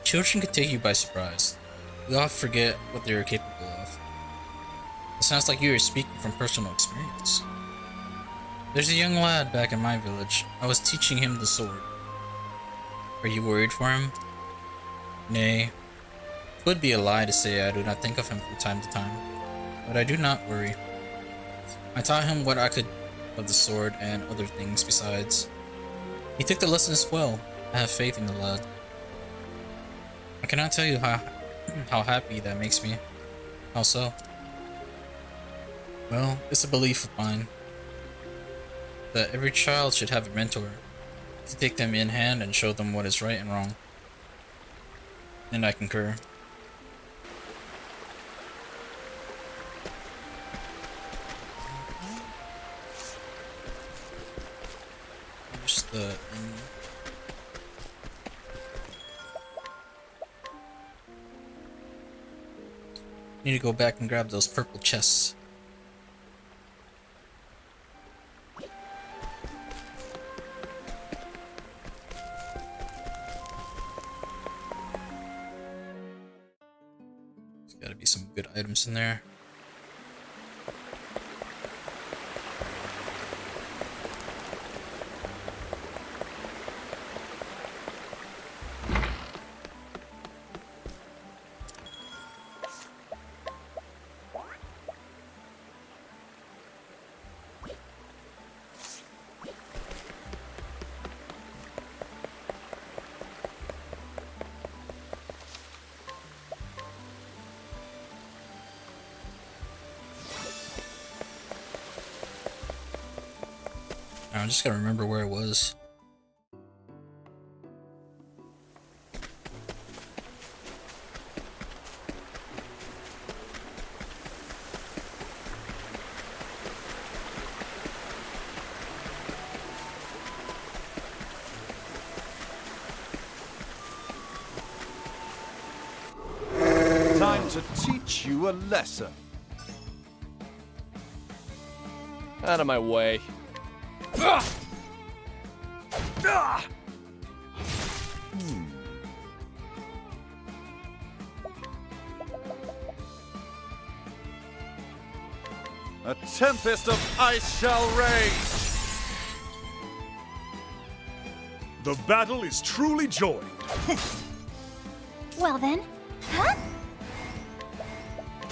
Children can take you by surprise. We all forget what they are capable of. It sounds like you are speaking from personal experience. There's a young lad back in my village. I was teaching him the sword. Are you worried for him? Nay. It would be a lie to say I do not think of him from time to time, but I do not worry. I taught him what I could of the sword and other things besides. He took the lessons well. I have faith in the lad. I cannot tell you how happy that makes me. How so? Well, it's a belief of mine that every child should have a mentor to take them in hand and show them what is right and wrong. And I concur. There's the need to go back and grab those purple chests. There's gotta be some good items in there. I just gotta remember where it was. Time to teach you a lesson. Out of my way. A tempest of ice shall rage. The battle is truly joined. Well then, huh?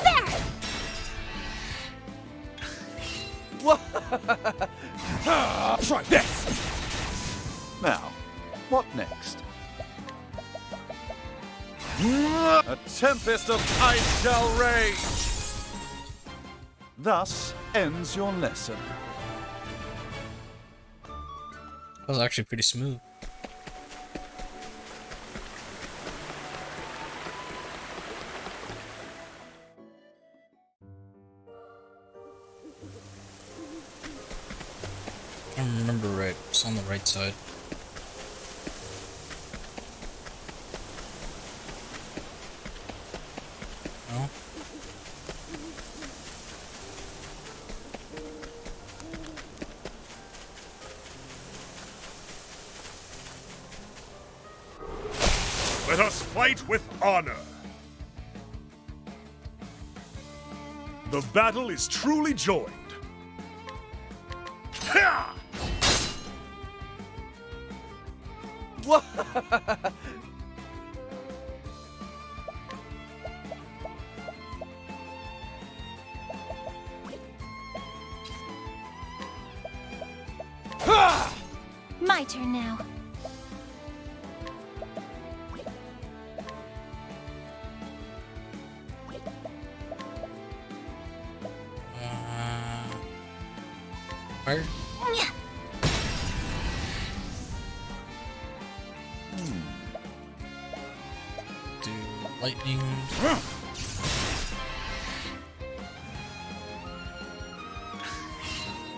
There! Try this! Now, what next? A tempest of ice shall rage. Thus ends your lesson. That was actually pretty smooth. I don't remember right. It's on the right side. No? Let us fight with honor. The battle is truly joined. Ha! My turn now. Fire? Do lightning.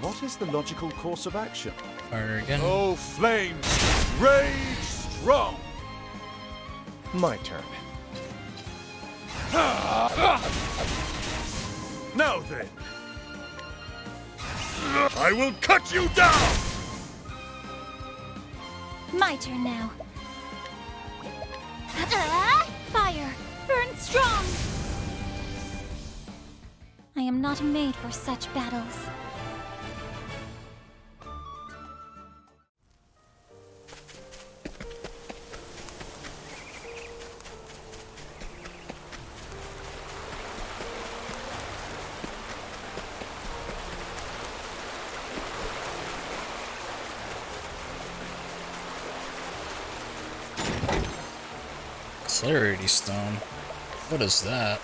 What is the logical course of action? Fire again. Oh, flames, rage strong. My turn. Now then, I will cut you down! My turn now. Fire! Burn strong! I am not made for such battles. Clarity Stone. What is that?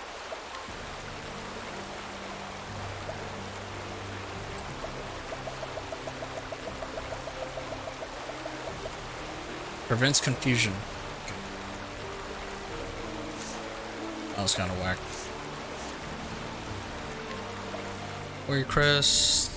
Prevents confusion. Okay. That was kind of whack. Warrior Crest.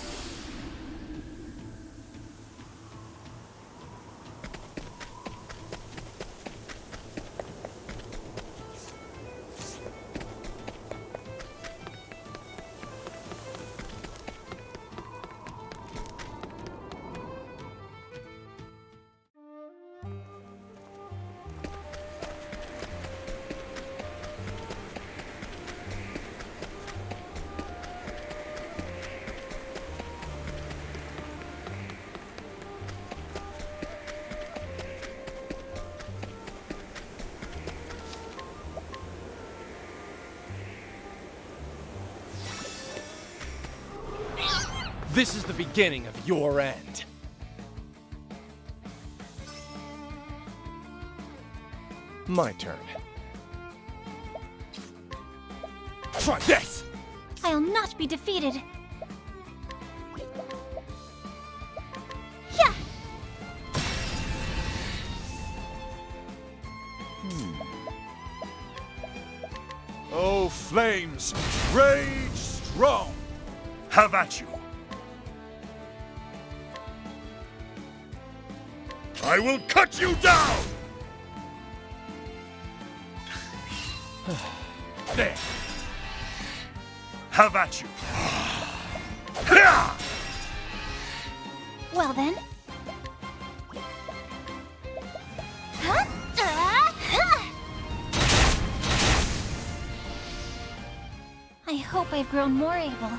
This is the beginning of your end. My turn. Try this! I'll not be defeated. Yeah! Oh, flames, rage strong. Have at you. I will cut you down! There. Have at you. Well then. Huh? I hope I've grown more able.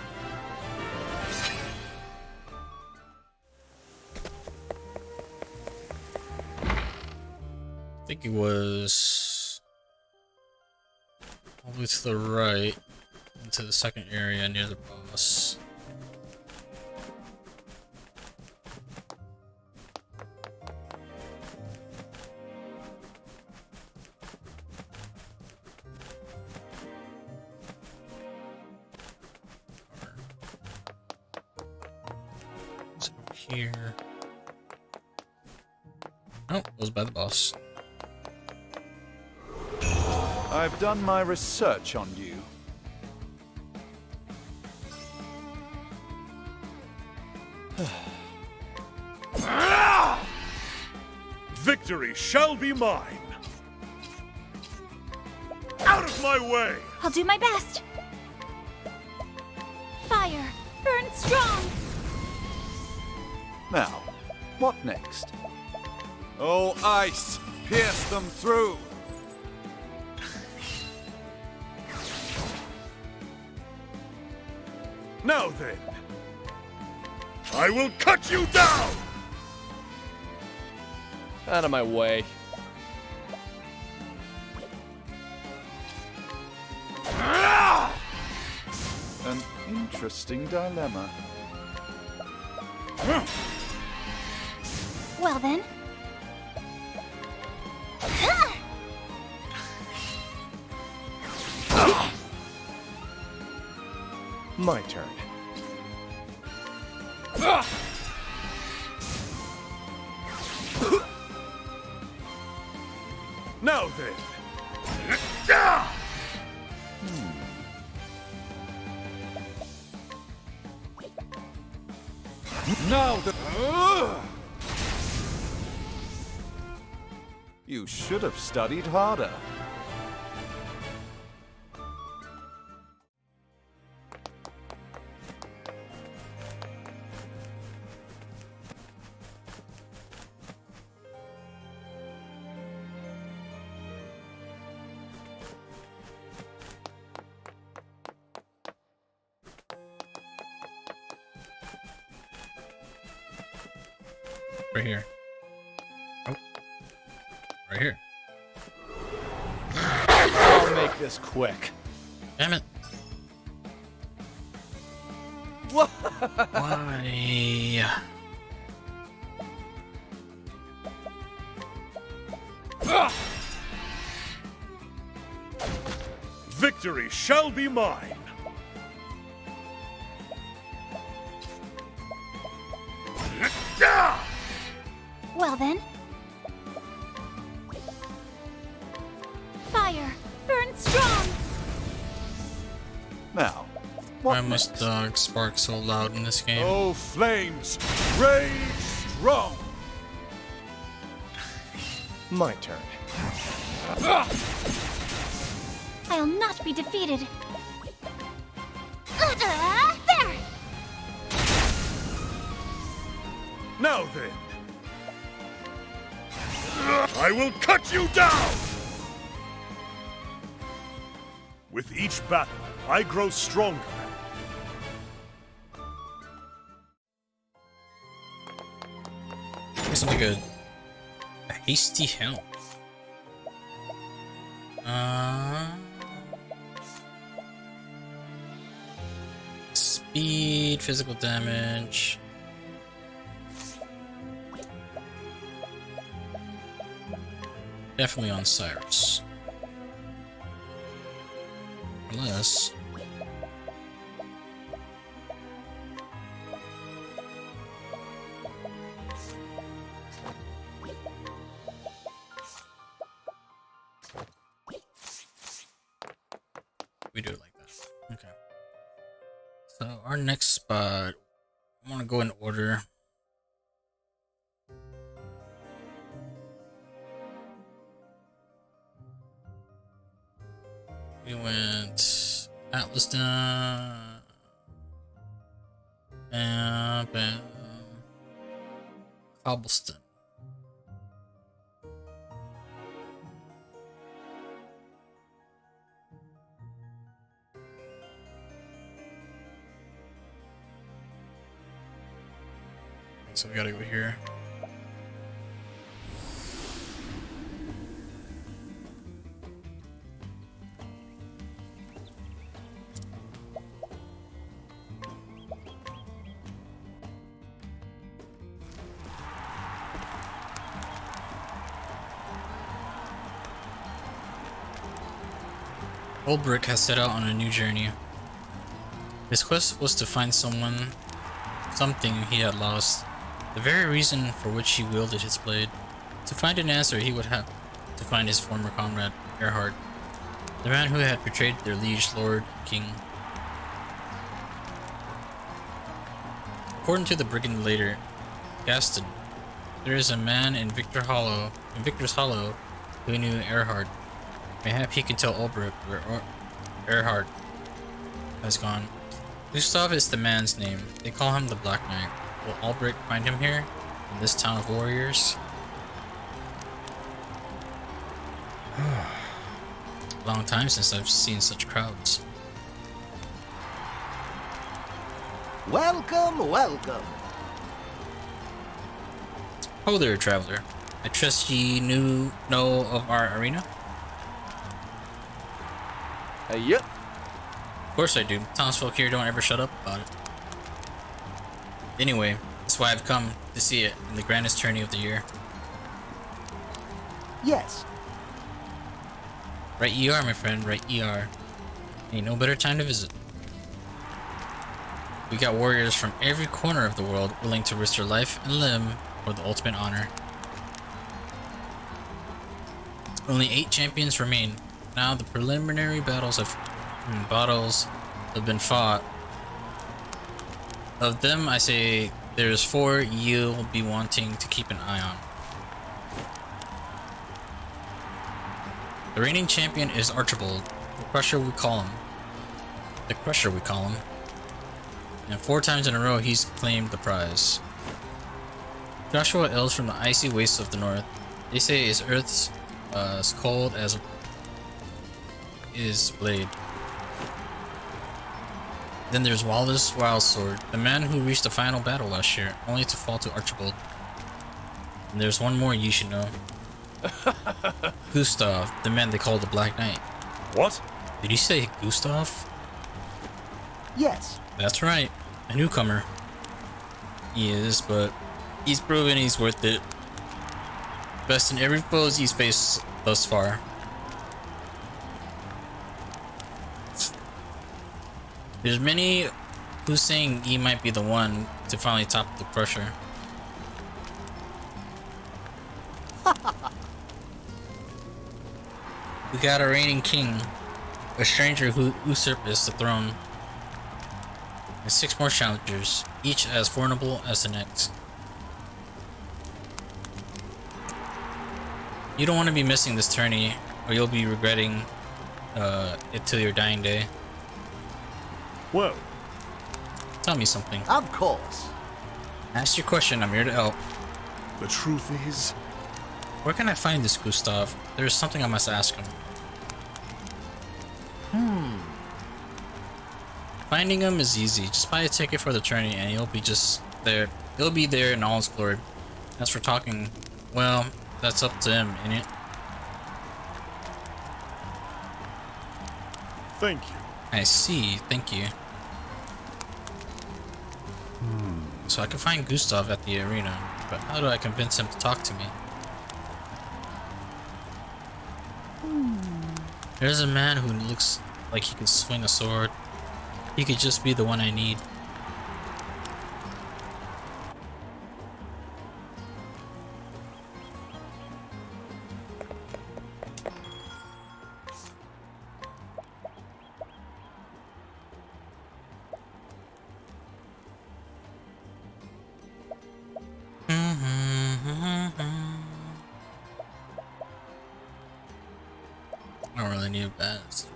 I think it was all the way to the right into the second area near the boss. Is it over here? Oh, it was by the boss. I've done my research on you. Victory shall be mine. Out of my way! I'll do my best. Fire, burn strong. Now, what next? Oh, ice, pierce them through. Now then, I will cut you down! Out of my way. An interesting dilemma. Well then. My turn. Now then, Now the... You should have studied harder. Right here. Oh. Right here. I'll make this quick. Damn it. What? Why? Victory shall be mine. Well then. Fire! Burn strong! Now, Why what must next? dogs spark so loud in this game? Oh, flames, rage strong! My turn. I'll not be defeated. There! Now then. I will cut you down! With each battle, I grow stronger. Give me something good. A hasty helm. Speed, physical damage. Definitely on Cyrus. Unless... we do it like that. Okay. So our next spot, I want to go in order. We went Atlas down, bam, bam, Cobblestone. So we gotta go here. Oberic has set out on a new journey. His quest was to find something he had lost, the very reason for which he wielded his blade. To find an answer, he would have to find his former comrade, Erhard, the man who had betrayed their liege lord king. According to the brigand leader, Gaston, there is a man in Victor's Hollow, who knew Erhard. Mayhap he can tell Oberic where Erhard has gone. Gustav is the man's name. They call him the Black Knight. Will Oberic find him here, in this town of warriors? Long time since I've seen such crowds. Welcome, welcome. Ho there, traveler. I trust ye know of our arena? Yep. Of course I do. Townsfolk here don't ever shut up about it. Anyway, that's why I've come to see it in the grandest tourney of the year. Yes. Right ye are, my friend, right ye are. Ain't no better time to visit. We got warriors from every corner of the world willing to risk their life and limb for the ultimate honor. Only 8 champions remain. Now the preliminary battles have been fought. Of them, I say there's 4 you'll be wanting to keep an eye on. The reigning champion is Archibald, the Crusher we call him. And 4 times in a row he's claimed the prize. Joshua hails from the icy wastes of the north. They say his earth's as cold as his blade. Then there's Wallace Wildsword, the man who reached the final battle last year, only to fall to Archibald. And there's one more you should know. Gustav, the man they call the Black Knight. What? Did you say Gustav? Yes. That's right, a newcomer. He is, but he's proven he's worth it. Best in every foes he's faced thus far. There's many who's saying he might be the one to finally top the Crusher. We got a reigning king, a stranger who usurps the throne, and 6 more challengers, each as formidable as the next. You don't want to be missing this tourney, or you'll be regretting it till your dying day. Well, Tell me something. Of course. Ask your question, I'm here to help. the truth is, Where can I find this Gustav? There's something I must ask him. Finding him is easy. Just buy a ticket for the tourney and he'll be just there. He'll be there in all his glory. As for talking, well, that's up to him, ain't it? thank you. I see, thank you. So I can find Gustav at the arena, but how do I convince him to talk to me? There's a man who looks like he could swing a sword. He could just be the one I need. I don't really need a best.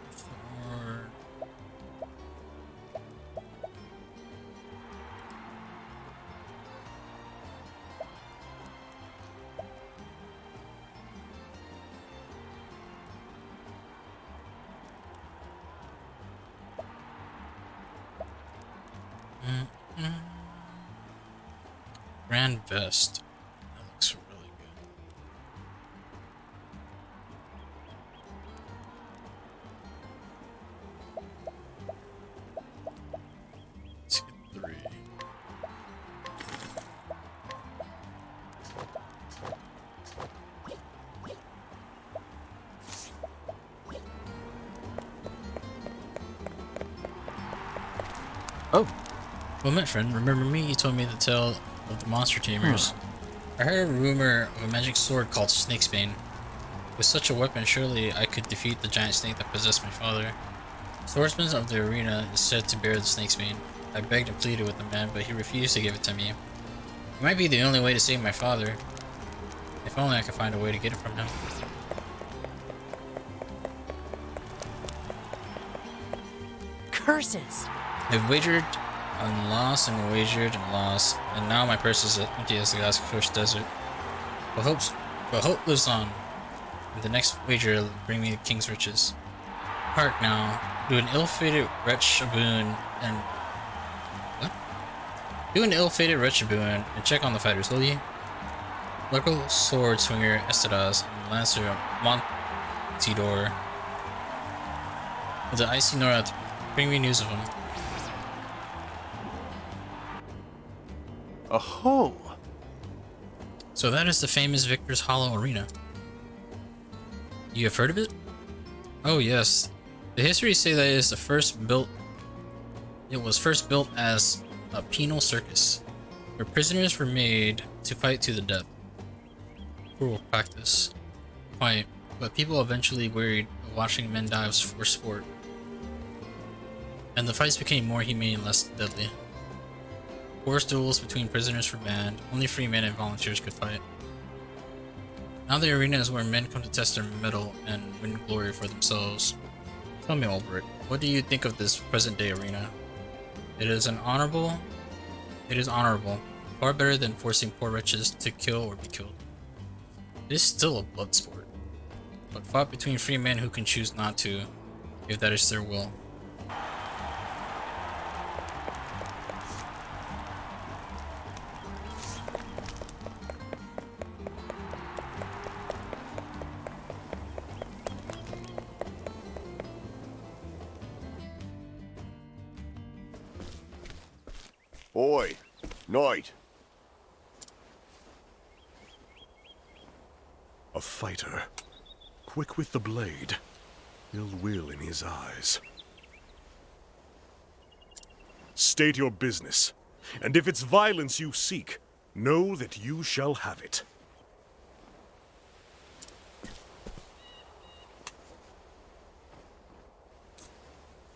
Grand vest. That looks really good. Let's get 3. Oh, Well met, friend. Remember me? You told me the tale of the monster tamers. I heard a rumor of a magic sword called Snakesbane. With such a weapon, surely I could defeat the giant snake that possessed my father. Swordsman of the arena is said to bear the Snakesbane. I begged and pleaded with the man, but he refused to give it to me. It might be the only way to save my father. If only I could find a way to get it from him. Curses! I've wagered and lost and wagered and lost, and now my purse is as empty as the God's cursed desert. But hope lives on, and the next wager will bring me the king's riches. Hark now, do an ill-fated wretch a boon and... What? Do an ill-fated wretch a boon and check on the fighters, will ye? Local sword swinger Estadas and Lancer Montidor with the icy north, bring me news of him. Aho! So that is the famous Victor's Hollow Arena. You have heard of it? Oh yes. The histories say that it was first built as a penal circus, where prisoners were made to fight to the death. Cruel practice. Quite, but people eventually wearied of watching men die for sport. And the fights became more humane and less deadly. Forced duels between prisoners were banned, only free men and volunteers could fight. Now the arena is where men come to test their mettle and win glory for themselves. Tell me, Oberic, what do you think of this present-day arena? It is honorable, far better than forcing poor wretches to kill or be killed. It is still a blood sport, but fought between free men who can choose not to, if that is their will. Oi, Knight. A fighter, quick with the blade, ill will in his eyes. State your business, and if it's violence you seek, know that you shall have it.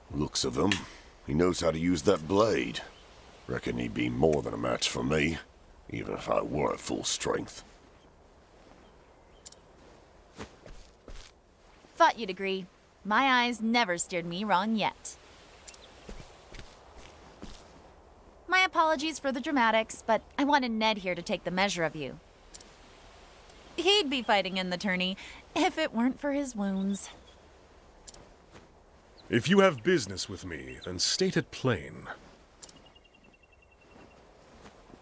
Looks of him, he knows how to use that blade. Reckon he'd be more than a match for me, even if I were at full strength. Thought you'd agree. My eyes never steered me wrong yet. My apologies for the dramatics, but I wanted Ned here to take the measure of you. He'd be fighting in the tourney if it weren't for his wounds. If you have business with me, then state it plain.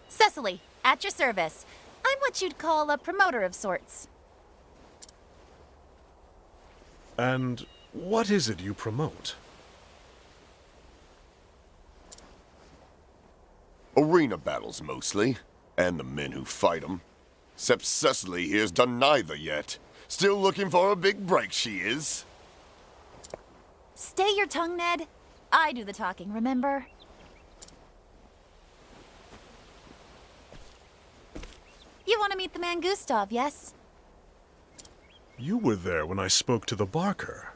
Cecily, at your service. I'm what you'd call a promoter of sorts. And what is it you promote? Arena battles, mostly. And the men who fight them. Except Cecily here's done neither yet. Still looking for a big break, she is. Stay your tongue, Ned. I do the talking, remember? You want to meet the man Gustav, yes? You were there when I spoke to the Barker.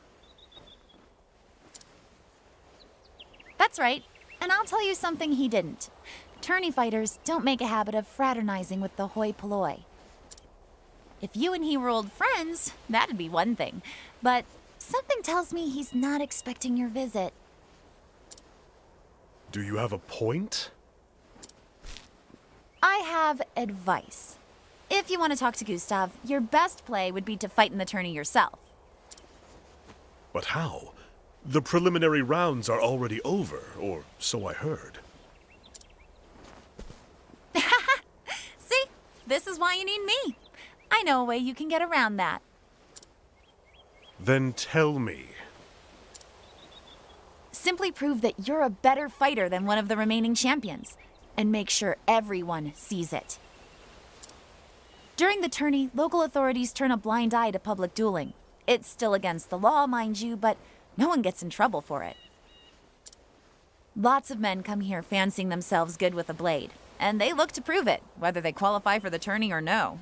That's right. And I'll tell you something he didn't. Tourney fighters don't make a habit of fraternizing with the hoi polloi. If you and he were old friends, that'd be one thing. But something tells me he's not expecting your visit. Do you have a point? I have advice. If you want to talk to Gustav, your best play would be to fight in the tourney yourself. But how? The preliminary rounds are already over, or so I heard. See? This is why you need me. I know a way you can get around that. Then tell me. Simply prove that you're a better fighter than one of the remaining champions, and make sure everyone sees it. During the tourney, local authorities turn a blind eye to public dueling. It's still against the law, mind you, but no one gets in trouble for it. Lots of men come here fancying themselves good with a blade, and they look to prove it, whether they qualify for the tourney or no.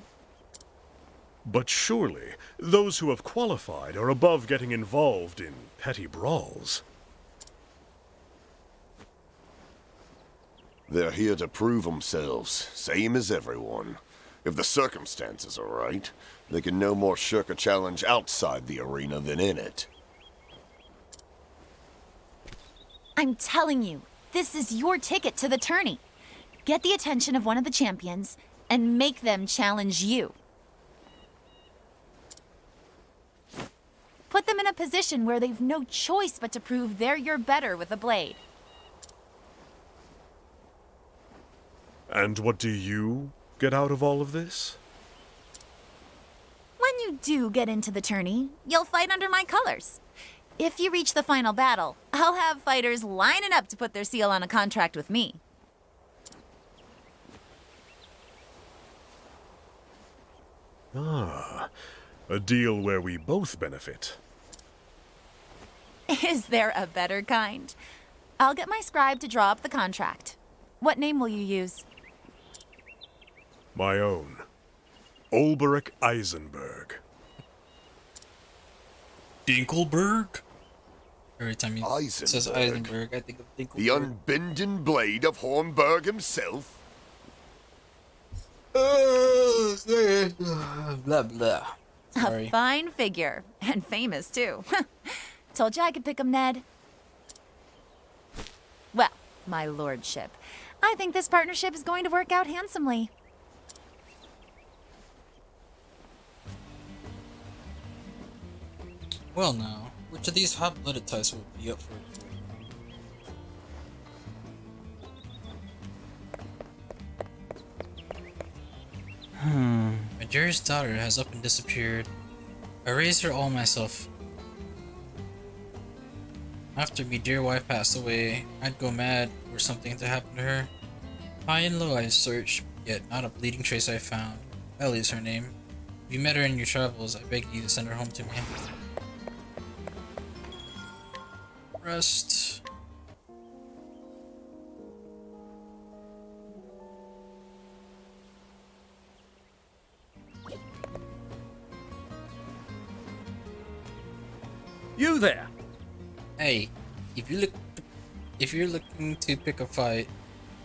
But surely, those who have qualified are above getting involved in petty brawls. They're here to prove themselves, same as everyone. If the circumstances are right, they can no more shirk a challenge outside the arena than in it. I'm telling you, this is your ticket to the tourney. Get the attention of one of the champions, and make them challenge you. Put them in a position where they've no choice but to prove you're better with a blade. And what do you get out of all of this? When you do get into the tourney, you'll fight under my colors. If you reach the final battle, I'll have fighters lining up to put their seal on a contract with me. Ah, a deal where we both benefit. Is there a better kind? I'll get my scribe to draw up the contract. What name will you use? My own. Oberic Eisenberg. Dinkelberg? Every time he says Eisenberg? Eisenberg, I think of Dinkelberg. The unbending blade of Hornburg himself? Blah, blah. Sorry. A fine figure, and famous too. Told you I could pick him, Ned. Well, my lordship, I think this partnership is going to work out handsomely. Well now, which of these hot-blooded types would be up for it? My dearest daughter has up and disappeared. I raised her all myself. After me dear wife passed away, I'd go mad for something to happen to her. High and low I've searched, yet not a bleeding trace I found. Ellie is her name. If you met her in your travels, I beg you to send her home to me. Rest. You there! Hey, if you're looking to pick a fight,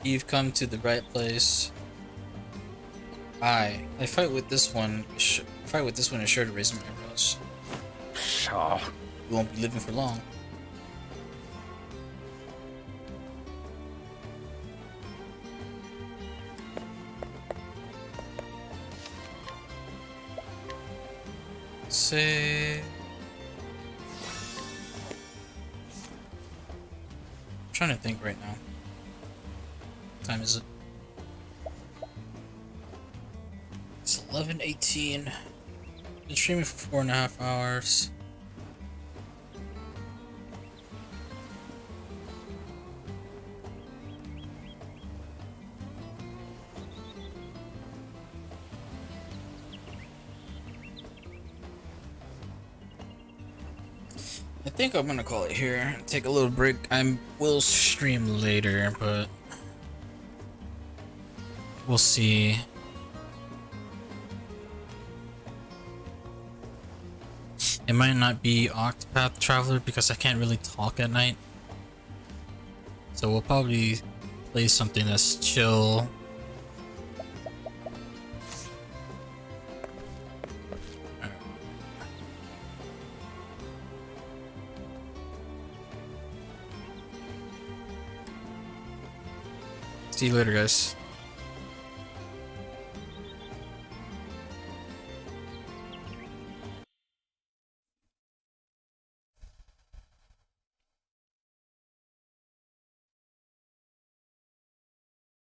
you've come to the right place. I fight with this one. Fight with this one is sure to raise my eyebrows. Pshaw. You won't be living for long. Say. I'm trying to think right now. What time is it? It's 11:18. Been streaming for 4.5 hours. I think I'm gonna call it here. Take a little break. I will stream later, but we'll see. It might not be Octopath Traveler because I can't really talk at night. So we'll probably play something that's chill. See you later, guys.